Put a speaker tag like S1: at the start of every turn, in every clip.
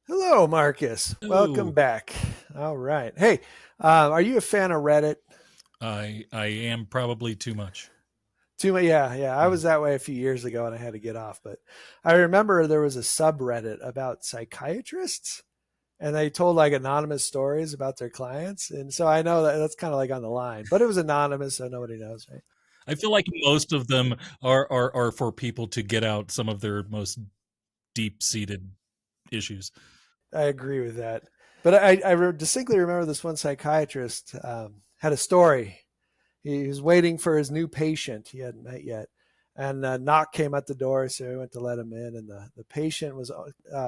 S1: Hello, Marcus. Welcome
S2: Oh,
S1: back. All right. Hey, are you a fan of Reddit?
S2: I am probably too much.
S1: Too much? Yeah, yeah. I
S2: Yeah.
S1: was that way a few years ago, and I had to get off. But I remember there was a subreddit about psychiatrists, and they told like anonymous stories about their clients, and so I know that that's kind of like on the line. But it was anonymous, so nobody knows, right?
S2: I feel like most of them are for people to get out some of their most deep seated issues.
S1: I agree with that. But distinctly remember this one psychiatrist had a story. He was waiting for his new patient he hadn't met yet. And a knock came at the door, so he went to let him in. And the patient was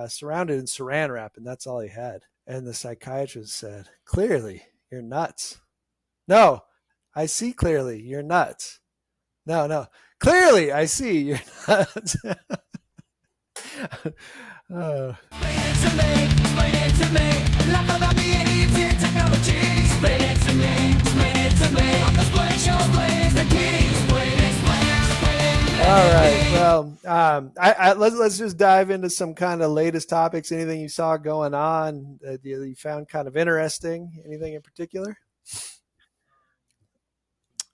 S1: surrounded in saran wrap, and that's all he had. And the psychiatrist said, "Clearly, you're nuts." "No, I see clearly, you're nuts." "No, no, clearly, I see you're nuts." uh,
S3: Explain it to me. Laugh about me and easy technology. Explain it to me. I'm the split show, plays the key.
S1: all right. Well, let's just dive into some kind of latest topics. Anything you saw going on that you found kind of interesting? Anything in particular?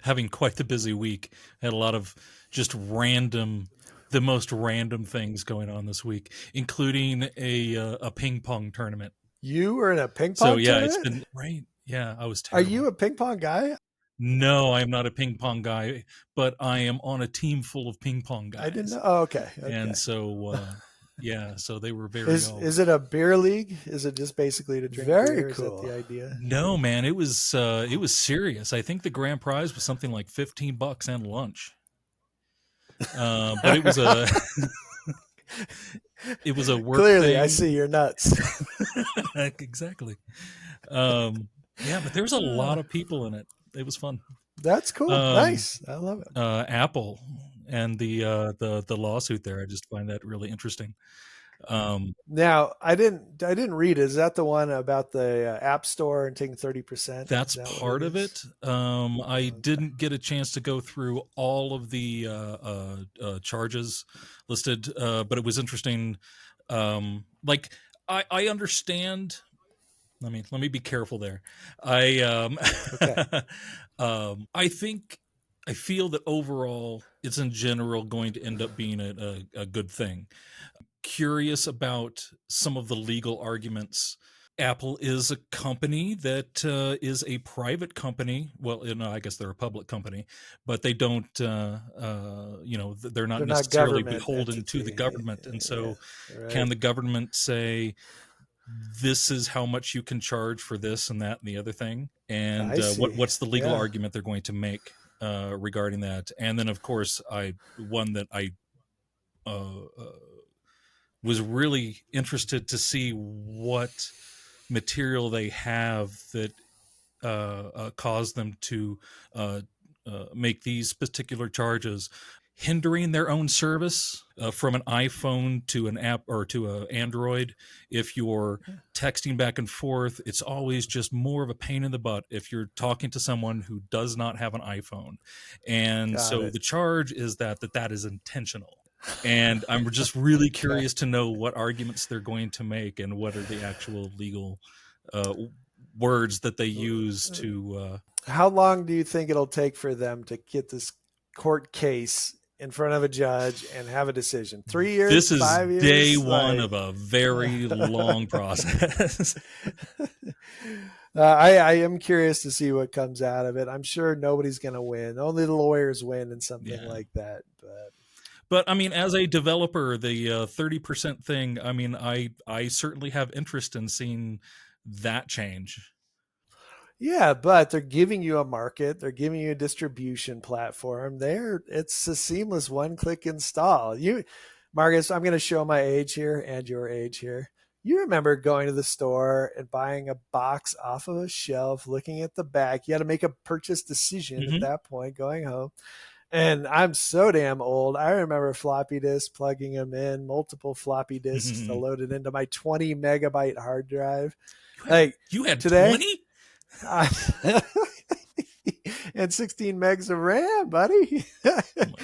S2: Having quite the busy week. Had a lot of just the most random things going on this week, including a ping pong tournament.
S1: You were in a ping
S2: So
S1: pong
S2: yeah, it's
S1: tournament?
S2: been right. Yeah, I was
S1: Are you
S2: terrible.
S1: a ping pong guy?
S2: No, I'm not a ping pong guy, but I am on a team full of ping pong
S1: I didn't
S2: guys.
S1: know. Oh, okay.
S2: And
S1: Okay.
S2: so yeah, so they were very
S1: Is it a beer league? Is it just basically to drink very beer? Is that cool? the idea?
S2: no, man, it was serious. I think the grand prize was something like $15 and lunch. But
S1: All
S2: it was a
S1: right.
S2: it was a work
S1: Clearly, I
S2: thing.
S1: see you're nuts.
S2: Exactly. Yeah, but there's a lot of people in it. It was fun.
S1: That's cool.
S2: Um,
S1: Nice. I love it.
S2: Apple and the lawsuit there. I just find that really interesting. Um,
S1: Now, I didn't read. Is that the one about the App Store and taking 30%? Is
S2: that's
S1: that what it
S2: part of
S1: is?
S2: it. I
S1: Okay.
S2: didn't get a chance to go through all of the charges listed, but it was interesting. Like I understand. Let me be careful there. I
S1: Okay.
S2: I think I feel that overall it's in general going to end up being a good thing. Curious about some of the legal arguments. Apple is a company that is a private company. Well, I guess they're a public company, but they don't, they're not
S1: They're not
S2: necessarily
S1: government
S2: beholden to the
S1: entity.
S2: government. And
S1: Yeah.
S2: so,
S1: Right.
S2: can the government say, this is how much you can charge for this and that and the other thing? And
S1: I see.
S2: what's the legal
S1: Yeah.
S2: argument they're going to make regarding that? And then, of course, one that I uh, uh, was really interested to see what material they have that caused them to make these particular charges, hindering their own service from an iPhone to an app or to an Android. If you're texting back and forth, it's always just more of a pain in the butt if you're talking to someone who does not have an iPhone. And
S1: Got
S2: so
S1: it.
S2: the charge is that is intentional. And I'm just really
S1: Okay.
S2: curious to know what arguments they're going to make and what are the actual legal uh, words that they use to.
S1: How long do you think it'll take for them to get this court case in front of a judge and have a decision? 3 years,
S2: This is
S1: 5 years?
S2: day one of a very long process.
S1: I am curious to see what comes out of it. I'm sure nobody's going to win. Only the lawyers win in something
S2: Yeah.
S1: like that. But
S2: But I mean, as a developer, the 30% thing, I mean, I certainly have interest in seeing that change.
S1: yeah, but they're giving you a market. They're giving you a distribution platform. It's a seamless one-click install. Marcus, I'm going to show my age here and your age here. You remember going to the store and buying a box off of a shelf, looking at the back. You had to make a purchase decision at
S2: Hmm.
S1: that point, going home. And I'm so damn old. I remember floppy disks, plugging them in, multiple floppy disks to
S2: You
S1: load it into my 20 megabyte hard drive. Like
S2: you had
S1: today,
S2: 20?
S1: I, and 16 megs of RAM, buddy.
S2: Oh my gosh.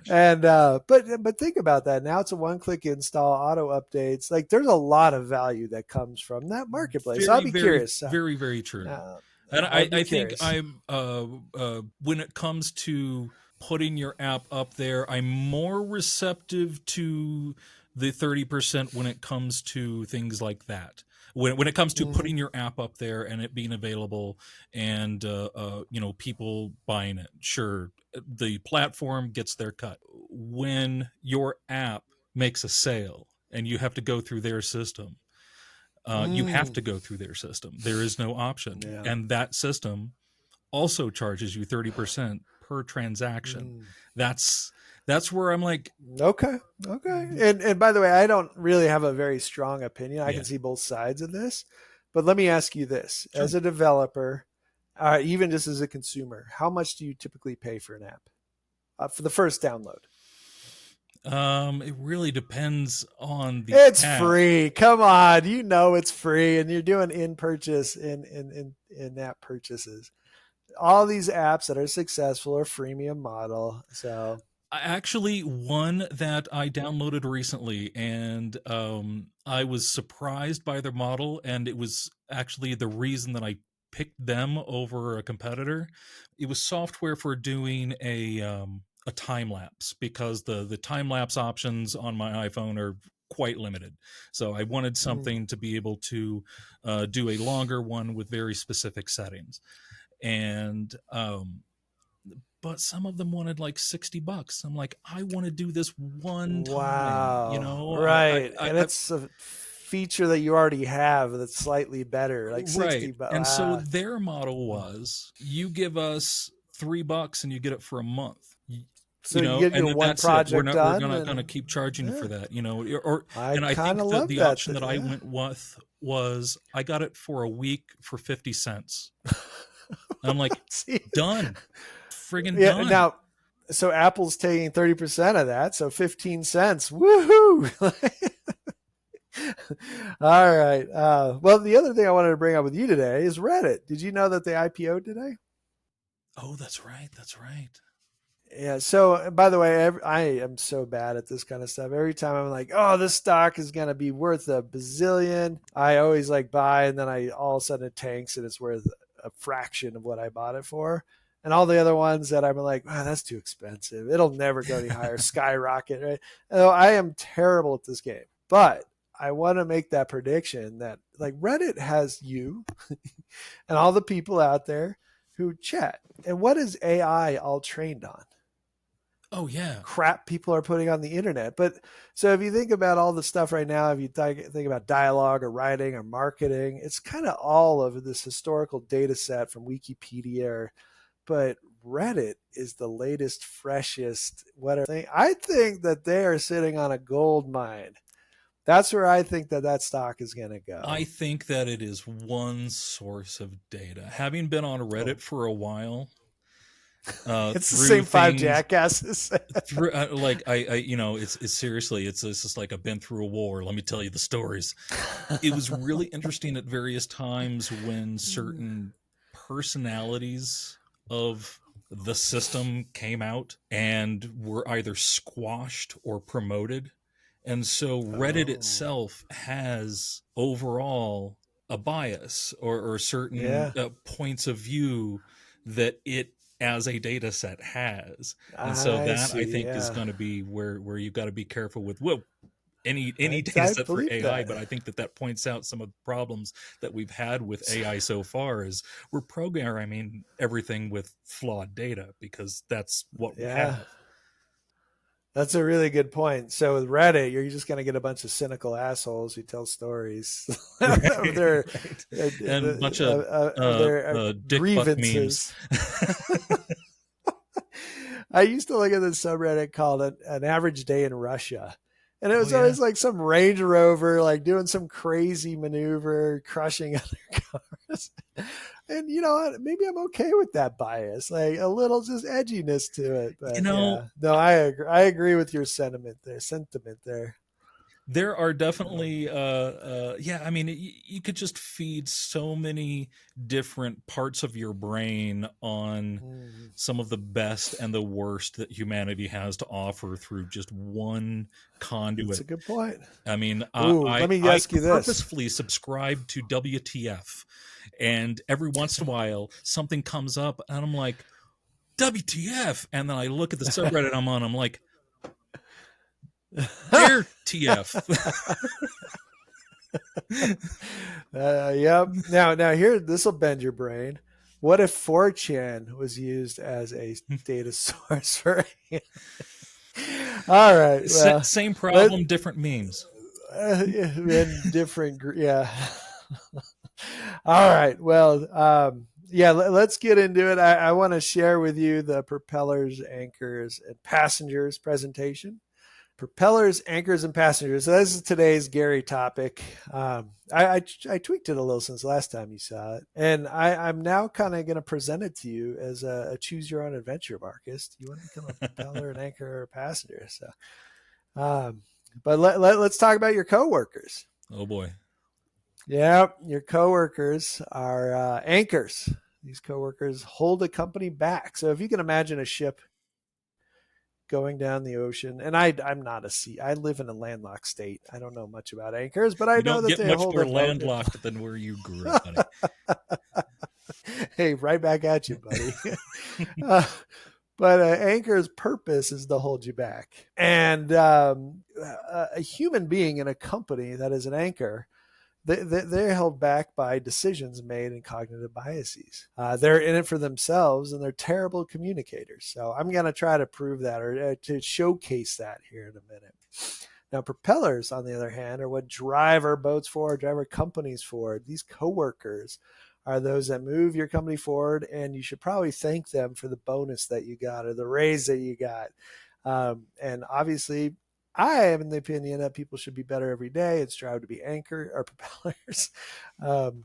S1: And but think about that. Now it's a one-click install, auto updates. Like there's a lot of value that comes from that marketplace. So I'll
S2: Very,
S1: be
S2: very,
S1: curious.
S2: very, very true.
S1: Uh,
S2: And
S1: I'd be
S2: I think
S1: curious.
S2: I'm when it comes to putting your app up there, I'm more receptive to the 30% when it comes to things like that. When it comes to
S1: Mhm.
S2: putting your app up there and it being available and people buying it, sure, the platform gets their cut. When your app makes a sale and you have to go through their system, you have
S1: Mm.
S2: to go through their system. There is no option.
S1: Yeah.
S2: And that system also charges you 30% per transaction.
S1: Mm.
S2: That's where I'm like,
S1: Okay. And by the way, I don't really have a very strong opinion. I
S2: yeah,
S1: can see both sides of this. But let me ask you this.
S2: sure.
S1: As a developer, even just as a consumer, how much do you typically pay for an app for the first download?
S2: It really depends on the
S1: It's
S2: app.
S1: free. Come on, you know it's free, and you're doing in app purchases. All these apps that are successful are freemium model. So
S2: Actually, one that I downloaded recently, and I was surprised by their model, and it was actually the reason that I picked them over a competitor. It was software for doing a time lapse, because the time lapse options on my iPhone are quite limited. So I wanted something to be able to do a longer one with very specific settings, and but some of them wanted like $60. I'm like, I want to do this one time,
S1: wow, right, and it's a feature that you already have that's slightly better, like
S2: right.
S1: 60 bucks.
S2: And so their model was, you give us $3 and you get it for a month.
S1: So you get
S2: and
S1: your
S2: then
S1: one
S2: that's it. We're
S1: project
S2: not
S1: done,
S2: gonna keep charging you for that,
S1: I
S2: and I
S1: kind
S2: think
S1: of
S2: that
S1: love
S2: the
S1: that.
S2: option that I went with was, I got it for a week for 50 cents. And I'm like,
S1: See,
S2: done. Friggin'
S1: yeah.
S2: done.
S1: Now, so Apple's taking 30% of that, so 15 cents. Woohoo! All right. Well, the other thing I wanted to bring up with you today is Reddit. Did you know that they IPO'd today?
S2: Oh, that's right.
S1: Yeah. So, by the way, I am so bad at this kind of stuff. Every time I'm like, "Oh, this stock is going to be worth a bazillion," I always like buy, and then all of a sudden it tanks and it's worth a fraction of what I bought it for. And all the other ones that I'm like, "Wow, that's too expensive. It'll never go any higher, skyrocket." Right? And I am terrible at this game, but I want to make that prediction that like Reddit has you and all the people out there who chat. And what is AI all trained on?
S2: Oh yeah.
S1: Crap people are putting on the internet. But so if you think about all the stuff right now, if you think about dialogue or writing or marketing, it's kind of all of this historical data set from Wikipedia. But Reddit is the latest, freshest, whatever thing. I think that they are sitting on a gold mine. That's where I think that stock is going to go.
S2: I think that it is one source of data. Having been on Reddit for a while,
S1: it's the same five jackasses.
S2: through it's seriously, it's just like, I've been through a war. Let me tell you the stories. It was really interesting at various times when certain personalities of the system came out and were either squashed or promoted. And so Reddit itself has overall a bias or certain points of view that it as a data set has. And so I think is going to be where you've got to be careful with any data set for AI. But I think that points out some of the problems that we've had with AI so far, is we're programming everything with flawed data, because that's what we have.
S1: That's a really good point. So with Reddit, you're just going to get a bunch of cynical assholes who tell stories
S2: Right,
S1: of their
S2: and a bunch of
S1: their
S2: dick
S1: grievances.
S2: Buck memes.
S1: I used to look at this subreddit called an average day in Russia. And it was always like some Range Rover, like doing some crazy maneuver, crushing other cars. And you know what? Maybe I'm okay with that bias, like a little just edginess to it. But no, I agree with your sentiment there.
S2: there are definitely yeah, I mean, you could just feed so many different parts of your brain on
S1: Mm,
S2: some of the best and the worst that humanity has to offer through just one
S1: that's
S2: conduit.
S1: a good point.
S2: I mean,
S1: Ooh, let me
S2: I
S1: ask you this.
S2: purposefully subscribe to WTF, and every once in a while something comes up and I'm like, WTF, and then I look at the subreddit I'm on, I'm like, dear TF.
S1: Yep. Now here, this will bend your brain. What if 4chan was used as a data source for? All right. Well,
S2: Same
S1: let
S2: problem, different memes.
S1: in different. Yeah. All right. Well, yeah. Let's get into it. I want to share with you the propellers, anchors, and passengers presentation. Propellers, anchors, and passengers. So this is today's Gary topic. I tweaked it a little since last time you saw it, and I'm now kind of going to present it to you as a choose your own adventure, Marcus. Do you want to become a propeller, an anchor, or a passenger? So, but let's talk about your coworkers.
S2: Oh boy.
S1: Yeah, your coworkers are anchors. These coworkers hold a company back. So if you can imagine a ship going down the ocean. And I'm not a sea. I live in a landlocked state. I don't know much about anchors, but I
S2: You
S1: know
S2: don't
S1: that
S2: get
S1: they
S2: much
S1: hold
S2: more
S1: a boat.
S2: landlocked than where you grew up, buddy.
S1: Hey, right back at you, buddy. uh, but anchor's purpose is to hold you back. And a human being in a company that is an anchor, they're held back by decisions made and cognitive biases. They're in it for themselves and they're terrible communicators. So I'm going to try to prove that or to showcase that here in a minute. Now, propellers, on the other hand, are what drive our boats forward, drive our companies forward. These coworkers are those that move your company forward, and you should probably thank them for the bonus that you got or the raise that you got. And obviously, I am in the opinion that people should be better every day and strive to be anchor or propellers, um,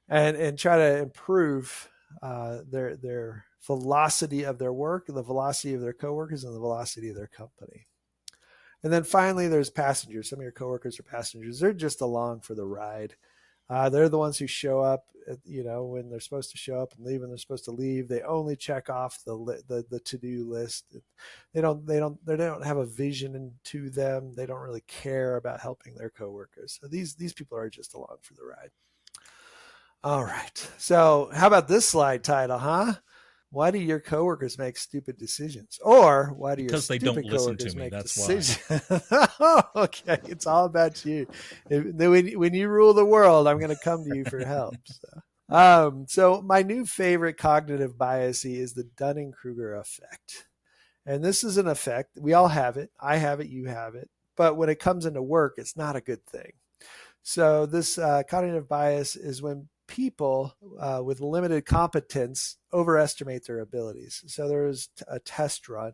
S1: and try to improve their velocity of their work, the velocity of their coworkers, and the velocity of their company. And then finally, there's passengers. Some of your coworkers are passengers. They're just along for the ride. They're the ones who show up, when they're supposed to show up and leave when they're supposed to leave. They only check off the to do list. They don't have a vision to them. They don't really care about helping their coworkers. So these people are just along for the ride. All right. So how about this slide title, huh? Why do your coworkers make stupid decisions? Or why do your
S2: Because they don't
S1: stupid
S2: listen to
S1: coworkers
S2: me.
S1: make
S2: That's why.
S1: decisions? Okay, it's all about you. When you rule the world, I'm going to come to you for help. So my new favorite cognitive bias is the Dunning-Kruger effect. And this is an effect. We all have it. I have it. You have it. But when it comes into work, it's not a good thing. So this cognitive bias is when people with limited competence overestimate their abilities. So there was a test run.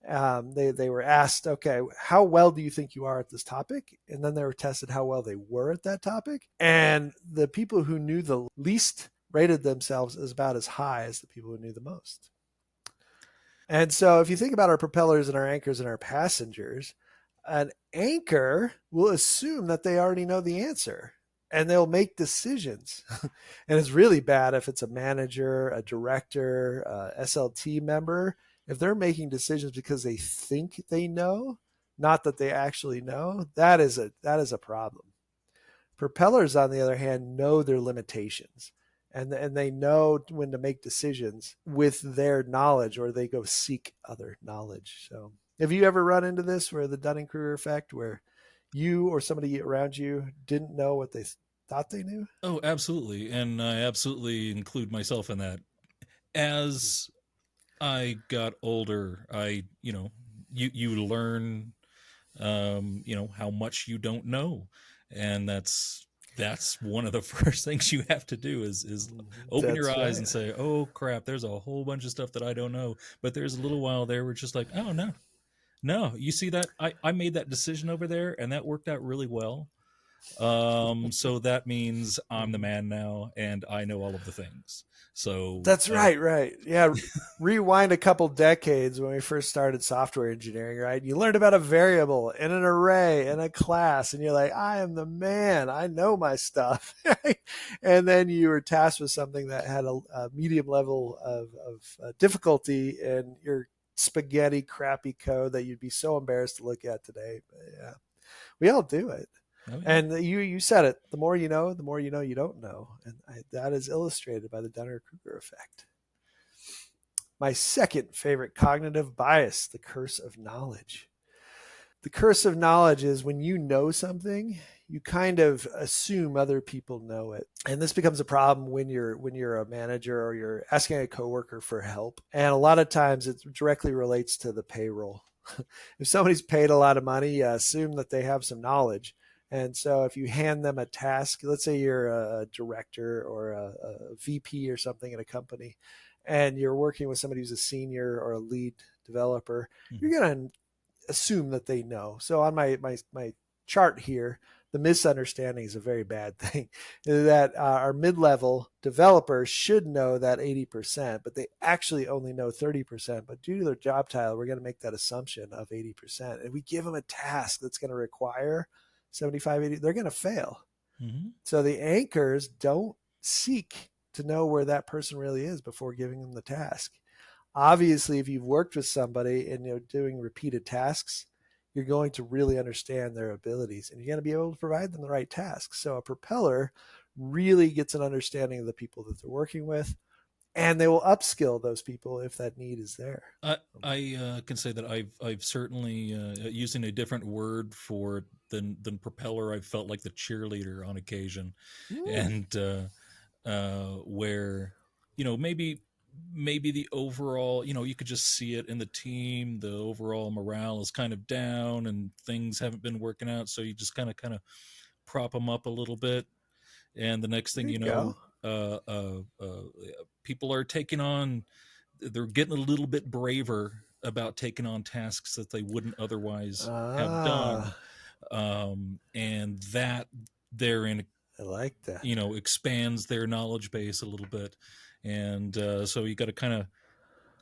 S1: They were asked, okay, how well do you think you are at this topic? And then they were tested how well they were at that topic. And the people who knew the least rated themselves as about as high as the people who knew the most. And so if you think about our propellers and our anchors and our passengers, an anchor will assume that they already know the answer and they'll make decisions. And it's really bad if it's a manager, a director, a SLT member. If they're making decisions because they think they know, not that they actually know, that is a problem. Propellers, on the other hand, know their limitations and they know when to make decisions with their knowledge or they go seek other knowledge. So have you ever run into this where the Dunning-Kruger effect where you or somebody around you didn't know what they thought they knew?
S2: Oh, absolutely. And I absolutely include myself in that. As I got older, you learn, how much you don't know. And that's one of the first things you have to do is open your
S1: That's
S2: eyes
S1: right.
S2: and say, oh crap, there's a whole bunch of stuff that I don't know. But there's a little while there where it's just like, oh no, you see that I made that decision over there and that worked out really well. So that means I'm the man now, and I know all of the things. So
S1: That's right, right. Yeah. Rewind a couple decades when we first started software engineering, right? You learned about a variable and an array and a class, and you're like, I am the man. I know my stuff. And then you were tasked with something that had a medium level of difficulty and your spaghetti, crappy code that you'd be so embarrassed to look at today. But yeah, we all do it.
S2: oh yeah.
S1: And you said it. The more you know you don't know, and that is illustrated by the Dunning-Kruger effect. My second favorite cognitive bias, the curse of knowledge. The curse of knowledge is when you know something, you kind of assume other people know it. And this becomes a problem when you're a manager or you're asking a coworker for help. And a lot of times it directly relates to the payroll. If somebody's paid a lot of money, you assume that they have some knowledge. And so if you hand them a task, let's say you're a director or a VP or something in a company, and you're working with somebody who's a senior or a lead developer, you're going to assume that they know. So on my chart here, the misunderstanding is a very bad thing. That our mid-level developers should know that 80%, but they actually only know 30%. But due to their job title, we're going to make that assumption of 80%. And we give them a task that's going to require 75, 80, they're going to fail.
S2: Mm-hmm.
S1: So the anchors don't seek to know where that person really is before giving them the task. Obviously, if you've worked with somebody and you're doing repeated tasks, you're going to really understand their abilities and you're going to be able to provide them the right tasks. So a propeller really gets an understanding of the people that they're working with, and they will upskill those people if that need is there.
S2: I can say that I've certainly using a different word for it than propeller. I've felt like the cheerleader on occasion, and where maybe the overall, you could just see it in the team. The overall morale is kind of down, and things haven't been working out. So you just kind of prop them up a little bit, and the next thing
S1: There
S2: you
S1: you
S2: know,
S1: go.
S2: people are taking on. They're getting a little bit braver about taking on tasks that they wouldn't otherwise have done,
S1: Ah,
S2: and that therein
S1: I like that.
S2: expands their knowledge base a little bit, and so you got to kind of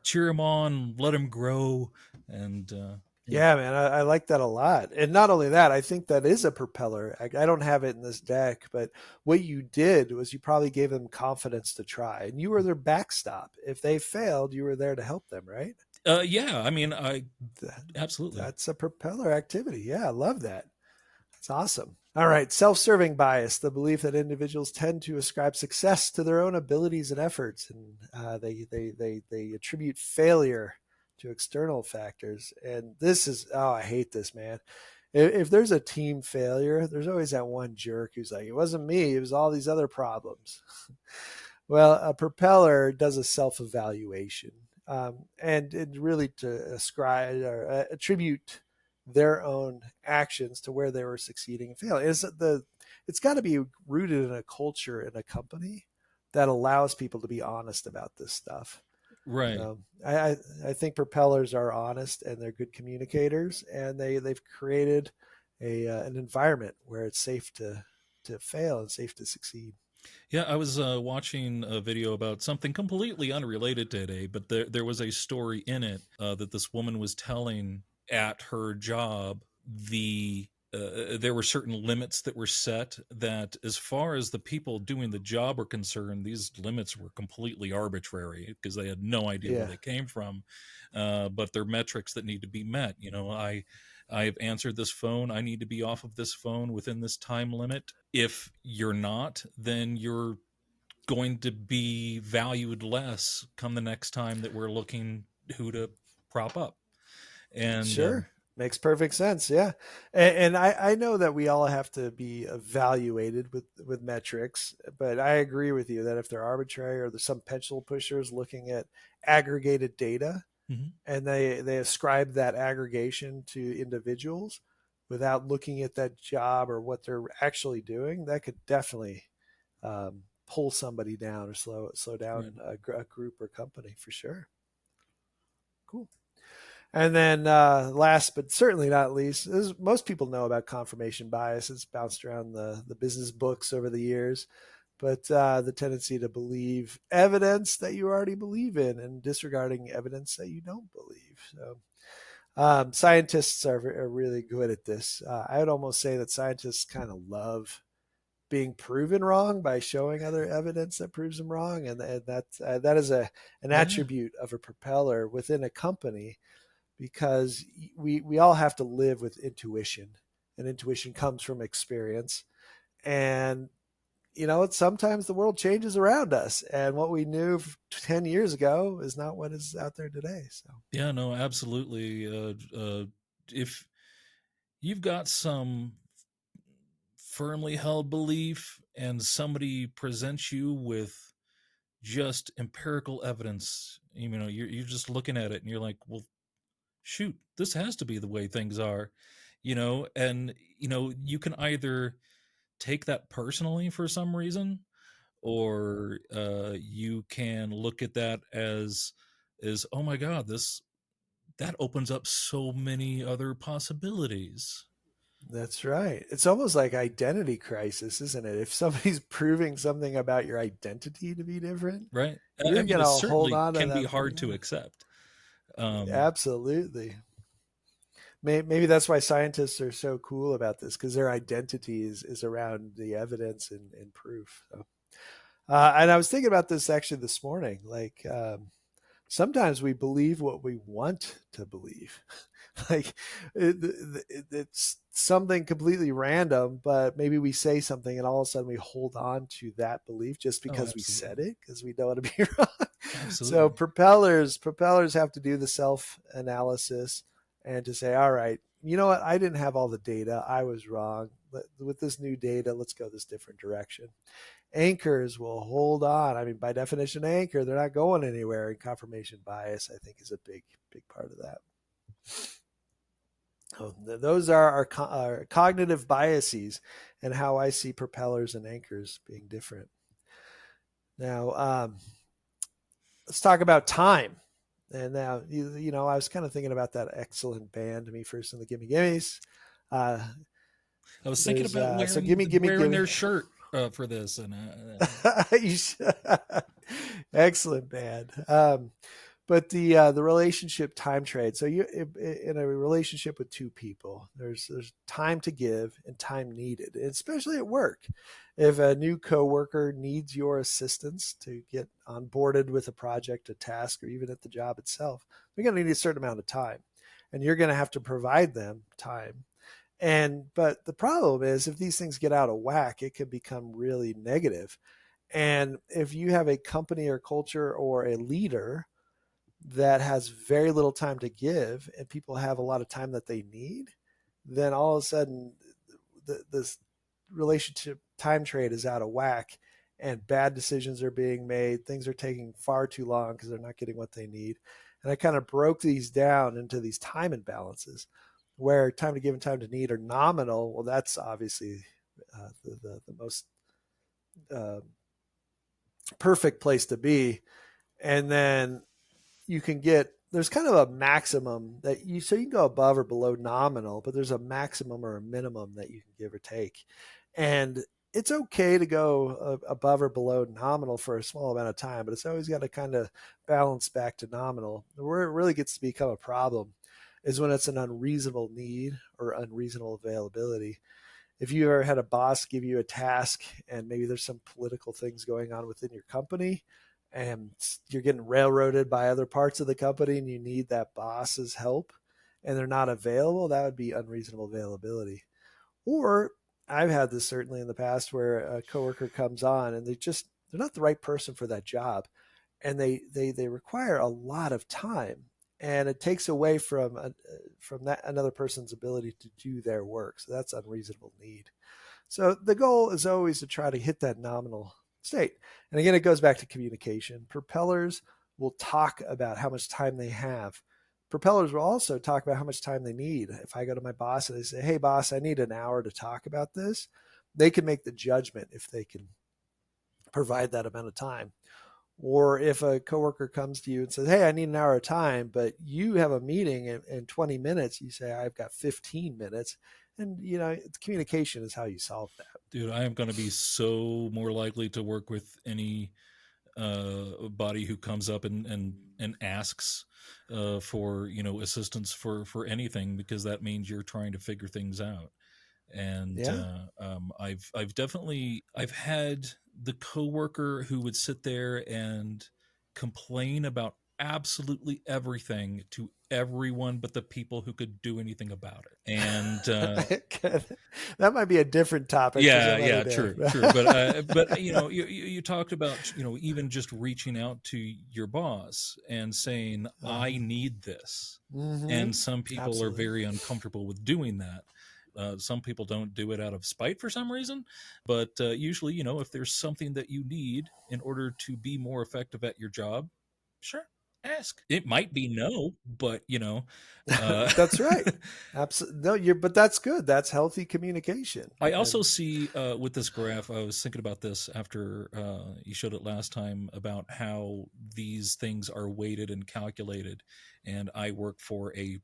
S2: cheer them on, let them grow, and
S1: Yeah, man, I like that a lot. And not only that, I think that is a propeller. I don't have it in this deck, but what you did was you probably gave them confidence to try, and you were their backstop. If they failed, you were there to help them, right?
S2: yeah, I mean, I
S1: That,
S2: absolutely.
S1: that's a propeller activity. Yeah, I love that. That's awesome. All right, self-serving bias, the belief that individuals tend to ascribe success to their own abilities and efforts, and they attribute failure to external factors. And this is, oh, I hate this, man. If there's a team failure, there's always that one jerk who's like, it wasn't me, it was all these other problems. Well, a propeller does a self-evaluation, and it really to ascribe or attribute their own actions to where they were succeeding and failing. It's got to be rooted in a culture in a company that allows people to be honest about this stuff.
S2: Right.
S1: I think propellers are honest and they're good communicators, and they've created an environment where it's safe to fail and safe to succeed.
S2: Yeah, I was watching a video about something completely unrelated today, but there was a story in it that this woman was telling at her job. There were certain limits that were set that, as far as the people doing the job were concerned, these limits were completely arbitrary because they had no idea where
S1: Yeah,
S2: they came from. But they're metrics that need to be met. I've answered this phone. I need to be off of this phone within this time limit. If you're not, then you're going to be valued less come the next time that we're looking who to prop up. And
S1: sure. Makes perfect sense. Yeah. And I know that we all have to be evaluated with metrics, but I agree with you that if they're arbitrary or there's some pencil pushers looking at aggregated data
S2: mhm,
S1: and they ascribe that aggregation to individuals without looking at that job or what they're actually doing, that could definitely pull somebody down or slow
S2: right.
S1: down a group or company for sure. Cool. And then last but certainly not least, most people know about confirmation bias. It's bounced around the business books over the years, but the tendency to believe evidence that you already believe in and disregarding evidence that you don't believe. So scientists are really good at this. I would almost say that scientists kind of love being proven wrong by showing other evidence that proves them wrong, and that is an
S2: Yeah.
S1: attribute of a propeller within a company, because we all have to live with intuition, and intuition comes from experience. And sometimes the world changes around us, and what we knew 10 years ago is not what is out there today. So
S2: Yeah, no, absolutely. If you've got some firmly held belief and somebody presents you with just empirical evidence, you're just looking at it and you're like, well, shoot, this has to be the way things are, and you can either take that personally for some reason, or you can look at that as, oh my god, this that opens up so many other possibilities.
S1: that's right. It's almost like identity crisis, isn't it? If somebody's proving something about your identity to be different,
S2: Right. I
S1: you're
S2: mean, it
S1: gonna hold
S2: certainly
S1: on to
S2: can be
S1: that.
S2: hard to accept.
S1: Absolutely. Maybe that's why scientists are so cool about this, because their identity is around the evidence and proof. So, and I was thinking about this actually this morning. Like sometimes we believe what we want to believe. Like it's something completely random, but maybe we say something and all of a sudden we hold on to that belief just
S2: Oh,
S1: because we said
S2: absolutely.
S1: it, because we know it'll be wrong. So
S2: Absolutely.
S1: propellers have to do the self analysis and to say, all right, you know what? I didn't have all the data. I was wrong. With this new data, let's go this different direction. Anchors will hold on. I mean, by definition, anchor, they're not going anywhere. And confirmation bias, I think, is a big part of that. So those are our cognitive biases and how I see propellers and anchors being different. Now, let's talk about time. And now, I was kind of thinking about that excellent band, Me First and the Gimme Gimmes. Uh,
S2: I was thinking
S1: there's
S2: about
S1: so
S2: wearing
S1: gimme.
S2: their shirt for this, and
S1: Excellent band. But the relationship time trade. So you in a relationship with two people, there's time to give and time needed, especially at work. If a new coworker needs your assistance to get onboarded with a project, a task, or even at the job itself, they're going to need a certain amount of time, and you're going to have to provide them time. But the problem is, if these things get out of whack, it can become really negative. And if you have a company or culture or a leader that has very little time to give and people have a lot of time that they need, then all of a sudden this relationship time trade is out of whack, and bad decisions are being made. Things are taking far too long because they're not getting what they need. And I kind of broke these down into these time imbalances where time to give and time to need are nominal. Well, that's obviously the most uh, perfect place to be. And then you can get, there's kind of a maximum that so you can go above or below nominal, but there's a maximum or a minimum that you can give or take. And it's okay to go above or below nominal for a small amount of time, but it's always got to kind of balance back to nominal. Where it really gets to become a problem is when it's an unreasonable need or unreasonable availability. If you ever had a boss give you a task and maybe there's some political things going on within your company and you're getting railroaded by other parts of the company and you need that boss's help and they're not available, that would be unreasonable availability. Or I've had this certainly in the past where a coworker comes on and they're not the right person for that job, and they require a lot of time, and it takes away from that another person's ability to do their work. So that's unreasonable need. So the goal is always to try to hit that nominal state. And again, it goes back to communication. Propellers will talk about how much time they have. Propellers will also talk about how much time they need. If I go to my boss and I say, hey, boss, I need an hour to talk about this, they can make the judgment if they can provide that amount of time. Or if a coworker comes to you and says, "Hey, I need an hour of time," but you have a meeting in 20 minutes, you say, "I've got 15 minutes." And, communication is how you solve that.
S2: Dude, I am going to be so more likely to work with any body who comes up and asks for assistance for anything, because that means you're trying to figure things out. And
S1: Yeah.
S2: I've had the coworker who would sit there and complain about absolutely everything to everyone but the people who could do anything about it. And
S1: That might be a different topic for some other
S2: yeah,
S1: day.
S2: true. But you talked about even just reaching out to your boss and saying, I need this.
S1: Mm-hmm.
S2: And some people are
S1: Absolutely.
S2: very uncomfortable with doing that. Some people don't do it out of spite for some reason, but usually, if there's something that you need in order to be more effective at your job, sure, ask. It might be no, but
S1: That's right. Absolutely. No, but that's good. That's healthy communication.
S2: I also
S1: And
S2: see with this graph, I was thinking about this after you showed it last time, about how these things are weighted and calculated. And I work for a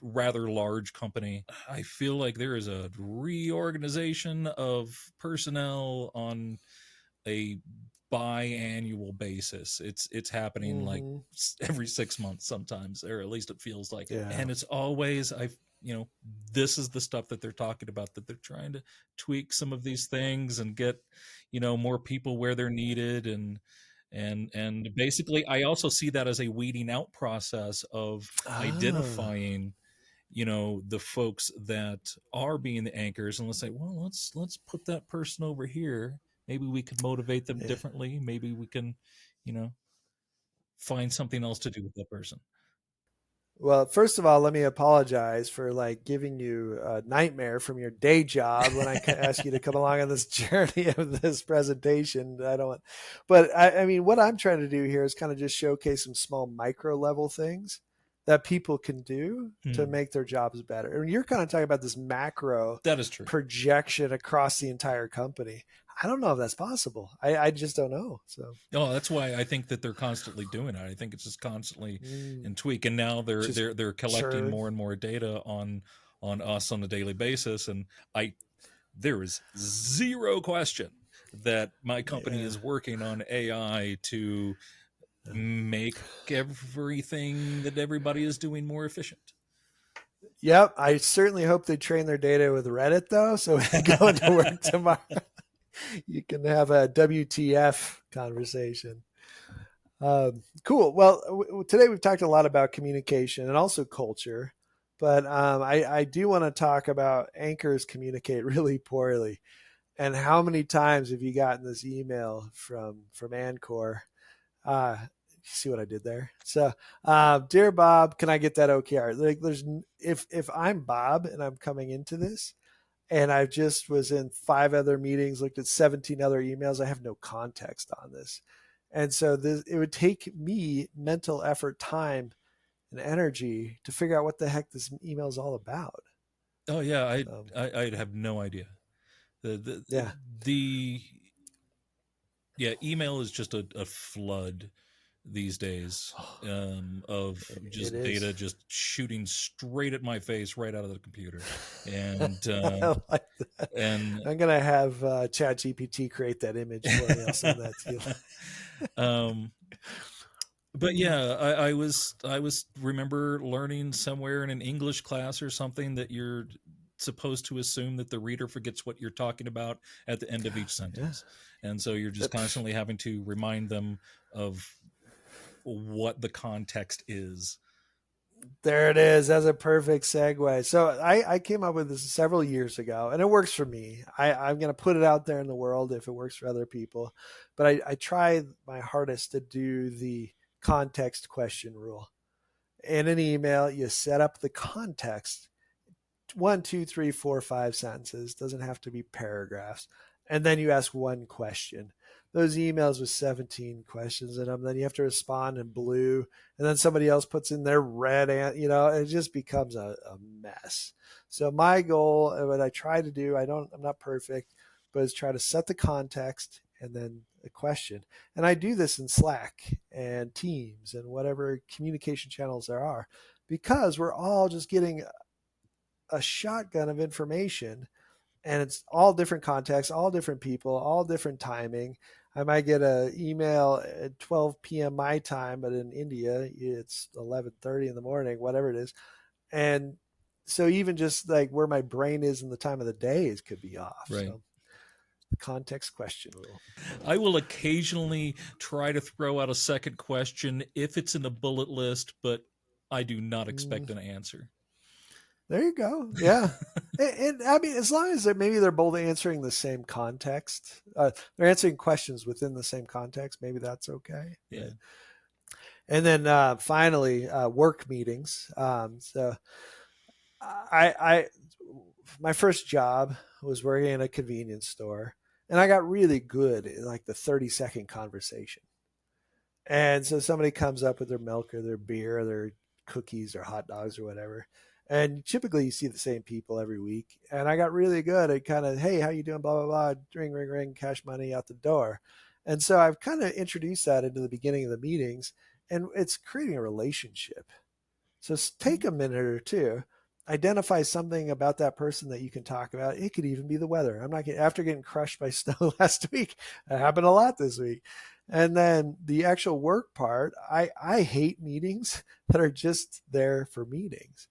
S2: rather large company. I feel like there is a reorganization of personnel on a biannual basis. It's happening like
S1: mm-hmm.
S2: every 6 months sometimes, or at least it feels like it.
S1: Yeah.
S2: And it's always this is the stuff that they're talking about, that they're trying to tweak some of these things and get more people where they're needed. And basically, I also see that as a weeding out process of
S1: Ah,
S2: identifying the folks that are being the anchors, and let's say, well, let's put that person over here. Maybe we could motivate them
S1: yeah.
S2: differently. Maybe we can you know find something else to do with that person.
S1: Well, first of all, let me apologize for like giving you a nightmare from your day job when I ask you to come along on this journey of this presentation. I don't, but I mean, what I'm trying to do here is kind of just showcase some small micro level things that people can do to
S2: Hmm.
S1: make their jobs better. And you're kind of talking about this macro
S2: That is true.
S1: projection across the entire company. I don't know if that's possible. I just don't know. So,
S2: Oh, that's why I think that they're constantly doing it. I think it's just constantly
S1: mm,
S2: in tweak, and now they're
S1: just
S2: they're they're collecting
S1: churn.
S2: more and more data on us on a daily basis. And I there is zero question that my company
S1: Yeah.
S2: is working on AI to make everything that everybody is doing more efficient.
S1: Yep, I certainly hope they train their data with Reddit though, so when you go into work tomorrow, you can have a WTF conversation. Cool. Well, today we've talked a lot about communication and also culture, but I do want to talk about anchors communicate really poorly. And how many times have you gotten this email from Ancor? You see what I did there? So, dear Bob, can I get that OKR? Like, if I'm Bob and I'm coming into this, and I just was in 5 other meetings, looked at 17 other emails, I have no context on this, and so it would take me mental effort, time, and energy to figure out what the heck this email is all about.
S2: Oh yeah,
S1: So,
S2: I'd have no idea.
S1: yeah.
S2: The Yeah, email is just a flood these days, of
S1: It
S2: just
S1: is.
S2: data just shooting straight at my face right out of the computer. And
S1: I like that.
S2: and
S1: I'm gonna have ChatGPT create that image for me. I'll send that to you.
S2: um but yeah, I was remember learning somewhere in an English class or something that you're supposed to assume that the reader forgets what you're talking about at the end of each
S1: Yeah.
S2: sentence. And so you're just constantly having to remind them of what the context is.
S1: There it is. That's a perfect segue. So I came up with this several years ago, and it works for me. I'm going to put it out there in the world if it works for other people. But I try my hardest to do the context question rule. In an email, you set up the context, one, two, three, four, 5 sentences. Doesn't have to be paragraphs. And then you ask one question. Those emails with 17 questions in them, then you have to respond in blue, and then somebody else puts in their red, and it just becomes a mess. So my goal, and what I try to do, I'm not perfect, but is try to set the context and then a question. And I do this in Slack and Teams and whatever communication channels there are, because we're all just getting a shotgun of information, and it's all different contexts, all different people, all different timing. I might get an email at 12 p.m. my time, but in India it's 11:30 in the morning, whatever it is. And so even just like where my brain is in the time of the day could be off.
S2: Right.
S1: So the context question rule.
S2: I will occasionally try to throw out a second question if it's in the bullet list, but I do not expect an answer.
S1: There you go. Yeah. And I mean, as long as maybe they're both answering the same context, they're answering questions within the same context, maybe that's okay.
S2: Yeah.
S1: And then finally, work meetings. So I my first job was working in a convenience store, and I got really good at like the 30-second conversation. And so somebody comes up with their milk or their beer or their cookies or hot dogs or whatever. And typically you see the same people every week. And I got really good at kind of, hey, how you doing? Blah, blah, blah. Ring, ring, ring, cash money out the door. And so I've kind of introduced that into the beginning of the meetings, and it's creating a relationship. So take a minute or two, identify something about that person that you can talk about. It could even be the weather. I'm not getting, after getting crushed by snow last week, it happened a lot this week. And then the actual work part, I hate meetings that are just there for meetings.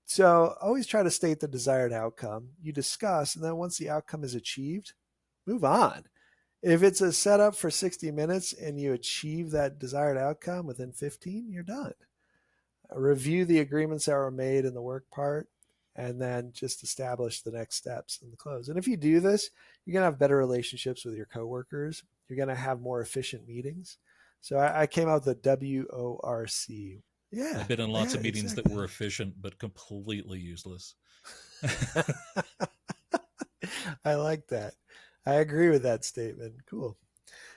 S1: So always try to state the desired outcome. You discuss, and then once the outcome is achieved, move on. If it's a setup for 60 minutes and you achieve that desired outcome within 15, you're done. Review the agreements that were made in the work part, and then just establish the next steps in the close. And if you do this, you're going to have better relationships with your coworkers. You're going to have more efficient meetings. So I came out with the WORC. Yeah.
S2: I've been in lots of meetings that were efficient but completely useless.
S1: I like that. I agree with that statement. Cool.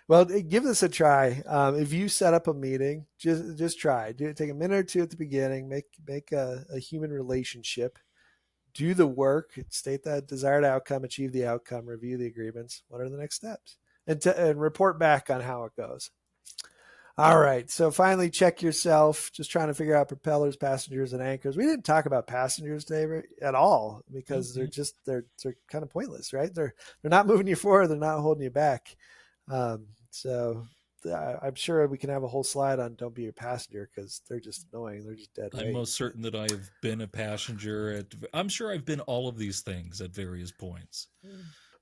S1: Well, give this a try. If you set up a meeting, just try. Take a minute or two at the beginning. Make a human relationship. Do the work. State that desired outcome. Achieve the outcome. Review the agreements. What are the next steps? And report back on how it goes. All right. So finally, check yourself. Just trying to figure out propellers, passengers, and anchors. We didn't talk about passengers today at all because they're kind of pointless, right? They're not moving you forward. They're not holding you back. So I'm sure we can have a whole slide on don't be your passenger because they're just annoying. They're just dead weight.
S2: I'm most certain that I have been a passenger. I'm sure I've been all of these things at various points.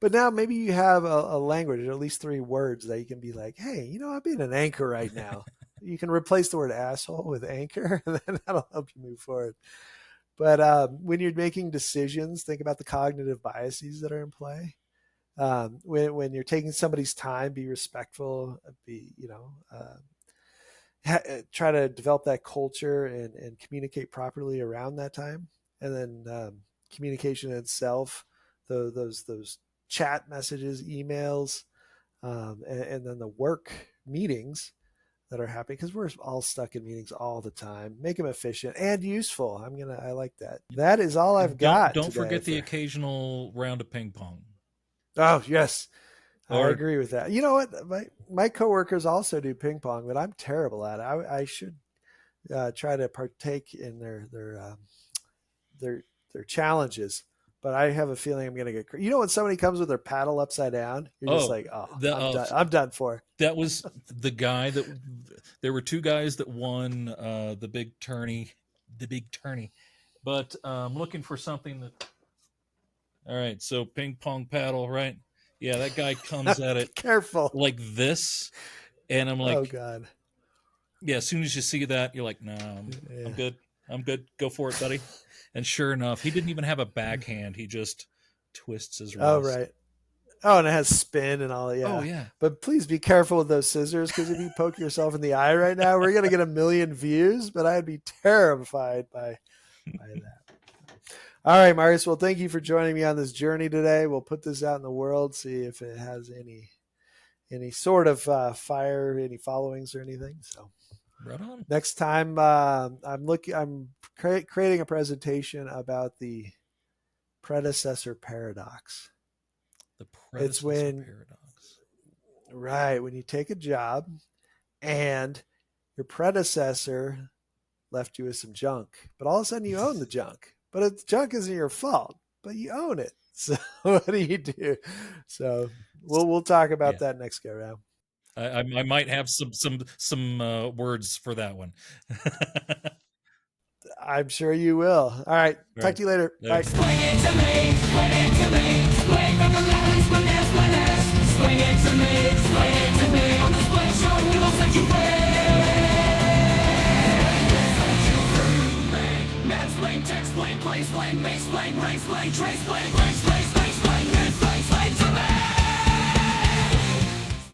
S1: But now maybe you have a language, or at least 3 words that you can be like, hey, I'm being an anchor right now. You can replace the word asshole with anchor, and then that'll help you move forward. But when you're making decisions, think about the cognitive biases that are in play. When you're taking somebody's time, be respectful, try to develop that culture and communicate properly around that time. And then communication itself, those chat messages, emails, and then the work meetings that are happening, because we're all stuck in meetings all the time. Make them efficient and useful. I like that. That is all I've got.
S2: Don't forget the occasional round of ping pong.
S1: Oh, yes. I agree with that. You know what? My coworkers also do ping pong, but I'm terrible at it. I should try to partake in their challenges, but I have a feeling I'm going to get. When somebody comes with their paddle upside down, you're just like, I'm done for.
S2: That was the guy that. There were 2 guys that won the big tourney, But I'm looking for something that. All right, so ping pong paddle, right? Yeah, that guy comes at it
S1: careful
S2: like this, and I'm like,
S1: oh god.
S2: Yeah, as soon as you see that, you're like, no, I'm good. I'm good. Go for it, buddy. And sure enough, he didn't even have a backhand. He just twists his wrist.
S1: Oh, right. Oh, and it has spin and all. Yeah.
S2: Oh, yeah.
S1: But please be careful with those scissors, because if you poke yourself in the eye right now, we're going to get 1 million views, but I'd be terrified by that. All right, Marius. Well, thank you for joining me on this journey today. We'll put this out in the world, see if it has any sort of fire, any followings or anything. So
S2: right on.
S1: Next time, I'm creating a presentation about the predecessor paradox.
S2: The predecessor paradox.
S1: Right. When you take a job and your predecessor left you with some junk, but all of a sudden you own the junk, but the junk isn't your fault, but you own it. So what do you do? So we'll talk about that next go round.
S2: I might have some words for that one.
S1: I'm sure you will. All right. Talk to you later. Bye.
S3: Explain it to me, explain it to me. Explain from the lines, but that's. Explain it to me, explain it to me. On the split show, we will set you free. Mansplain, textplain, placeplain, maceplain, raceplain, traceplain.